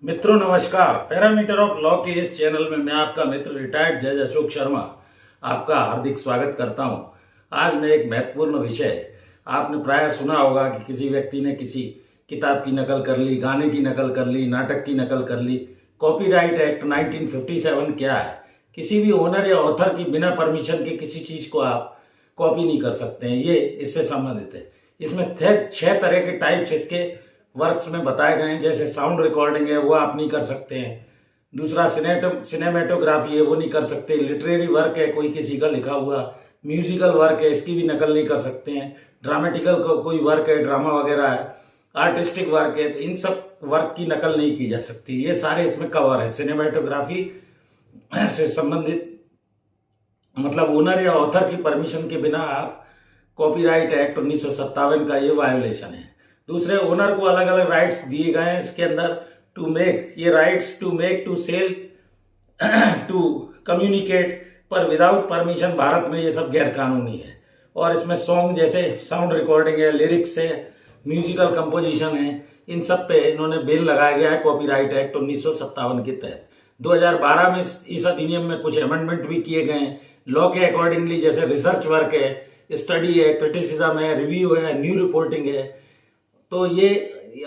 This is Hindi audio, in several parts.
मित्रों नमस्कार। पैरामीटर ऑफ लॉ के इस चैनल में मैं आपका मित्र रिटायर्ड जज अशोक शर्मा आपका हार्दिक स्वागत करता हूं। आज मैं एक महत्वपूर्ण विषय, आपने प्राय सुना होगा कि किसी व्यक्ति ने किसी किताब की नकल कर ली, गाने की नकल कर ली, नाटक की नकल कर ली। कॉपीराइट एक्ट 1957 क्या है? किसी भी ओनर या ऑथर की बिना परमिशन के किसी चीज को आप कॉपी नहीं कर सकते हैं। ये इससे संबंधित है। इसमें 6 तरह के टाइप्स इसके वर्क्स में बताए गए हैं। जैसे साउंड रिकॉर्डिंग है वो आप नहीं कर सकते हैं। दूसरा सिनेमेटोग्राफी है वो नहीं कर सकते। लिटरेरी वर्क है कोई किसी का लिखा हुआ, म्यूजिकल वर्क है इसकी भी नकल नहीं कर सकते हैं। ड्रामेटिकल कोई वर्क है, ड्रामा वगैरह है, आर्टिस्टिक वर्क है, तो इन सब वर्क की नकल नहीं की जा सकती। ये सारे इसमें कवर है। सिनेमेटोग्राफी से संबंधित मतलब ओनर या ऑथर की परमिशन के बिना आप कॉपीराइट एक्ट 1957 का ये वायोलेशन है। दूसरे, ओनर को अलग अलग राइट्स दिए गए हैं इसके अंदर टू मेक, ये rights to make, to sell, to communicate, पर विदाउट परमिशन भारत में ये सब गैर कानूनी है। और इसमें सॉन्ग जैसे साउंड रिकॉर्डिंग है, लिरिक्स है, म्यूजिकल कंपोजिशन है, इन सब पे इन्होंने बैन लगाया गया है कॉपीराइट एक्ट 1957 के तहत। 2012 में इस अधिनियम में कुछ अमेंडमेंट भी किए गए हैं लॉ के अकॉर्डिंगली। जैसे रिसर्च वर्क है, स्टडी है, क्रिटिसिज्म है, रिव्यू है, न्यू रिपोर्टिंग है। तो ये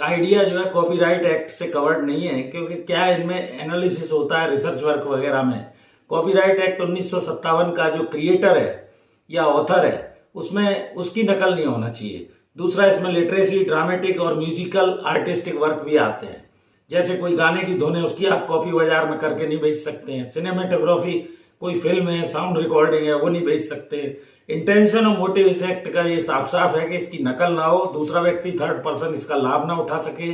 आइडिया जो है कॉपीराइट एक्ट से कवर्ड नहीं है, क्योंकि क्या इनमें एनालिसिस होता है रिसर्च वर्क वगैरह में। कॉपीराइट एक्ट 1957 का जो क्रिएटर है या ऑथर है उसमें उसकी नकल नहीं होना चाहिए। दूसरा, इसमें लिटरेसी, ड्रामेटिक और म्यूजिकल आर्टिस्टिक वर्क भी आते हैं। जैसे कोई गाने की धुन है उसकी आप कॉपी बाजार में करके नहीं बेच सकते हैं। सिनेमेटोग्राफी, कोई फिल्म है, साउंड रिकॉर्डिंग है, वो नहीं बेच सकते। इंटेंशन और मोटिव इस एक्ट का ये साफ साफ है कि इसकी नकल ना हो, दूसरा व्यक्ति, थर्ड पर्सन इसका लाभ ना उठा सके,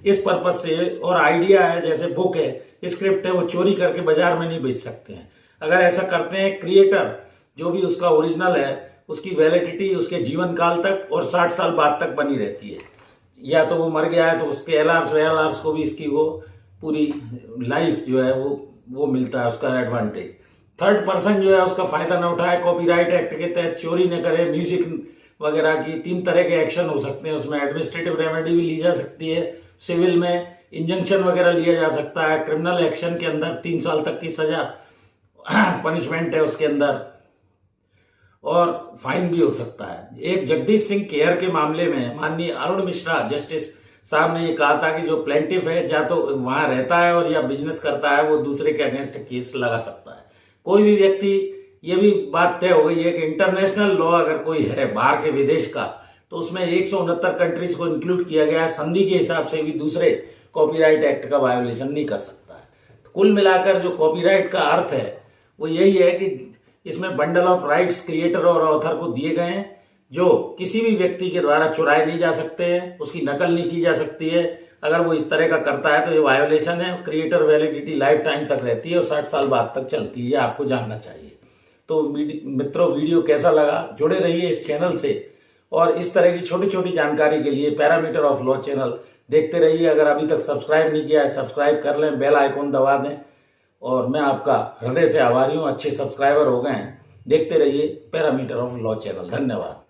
इस पर्पज से। और आइडिया है, जैसे बुक है, स्क्रिप्ट है, वो चोरी करके बाजार में नहीं बेच सकते हैं। अगर ऐसा करते हैं, क्रिएटर जो भी उसका ओरिजिनल है उसकी वैलिडिटी उसके जीवन काल तक और 60 साल बाद तक बनी रहती है। या तो वो मर गया है तो उसके एल आर्स को भी इसकी वो पूरी लाइफ जो है वो मिलता है, उसका एडवांटेज। थर्ड पर्सन जो है उसका फायदा न उठाए, कॉपीराइट एक्ट के तहत चोरी न करे, म्यूजिक वगैरह की 3 तरह के एक्शन हो सकते हैं उसमें। एडमिनिस्ट्रेटिव रेमेडी भी ली जा सकती है, सिविल में इंजंक्शन वगैरह लिया जा सकता है, क्रिमिनल एक्शन के अंदर 3 साल तक की सजा पनिशमेंट है उसके अंदर, और फाइन भी हो सकता है। एक जगदीश सिंह केयर के मामले में माननीय अरुण मिश्रा जस्टिस साहब ने ये कहा था कि जो प्लेंटिफ है या तो वहां रहता है और या बिजनेस करता है, वो दूसरे के अगेंस्ट केस लगा सकता है। कोई भी व्यक्ति, ये भी बात तय हो गई है कि इंटरनेशनल लॉ अगर कोई है बाहर के विदेश का, तो उसमें 169 कंट्रीज को इंक्लूड किया गया है। संधि के हिसाब से भी दूसरे कॉपीराइट एक्ट का वायोलेशन नहीं कर सकता है। तो कुल मिलाकर जो कॉपीराइट का अर्थ है वो यही है कि इसमें बंडल ऑफ राइट्स क्रिएटर और ऑथर को दिए गए हैं जो किसी भी व्यक्ति के द्वारा चुराए नहीं जा सकते हैं, उसकी नकल नहीं की जा सकती है। अगर वो इस तरह का करता है तो ये वायोलेशन है। क्रिएटर वैलिडिटी लाइफ टाइम तक रहती है और 60 साल बाद तक चलती है, आपको जानना चाहिए। तो मित्रों, वीडियो कैसा लगा? जुड़े रहिए इस चैनल से और इस तरह की छोटी छोटी जानकारी के लिए पैरामीटर ऑफ लॉ चैनल देखते रहिए। अगर अभी तक सब्सक्राइब नहीं किया है सब्सक्राइब कर लें, बेल आइकॉन दबा दें। और मैं आपका हृदय से आभारी हूँ, अच्छे सब्सक्राइबर हो गए हैं। देखते रहिए पैरामीटर ऑफ लॉ चैनल। धन्यवाद।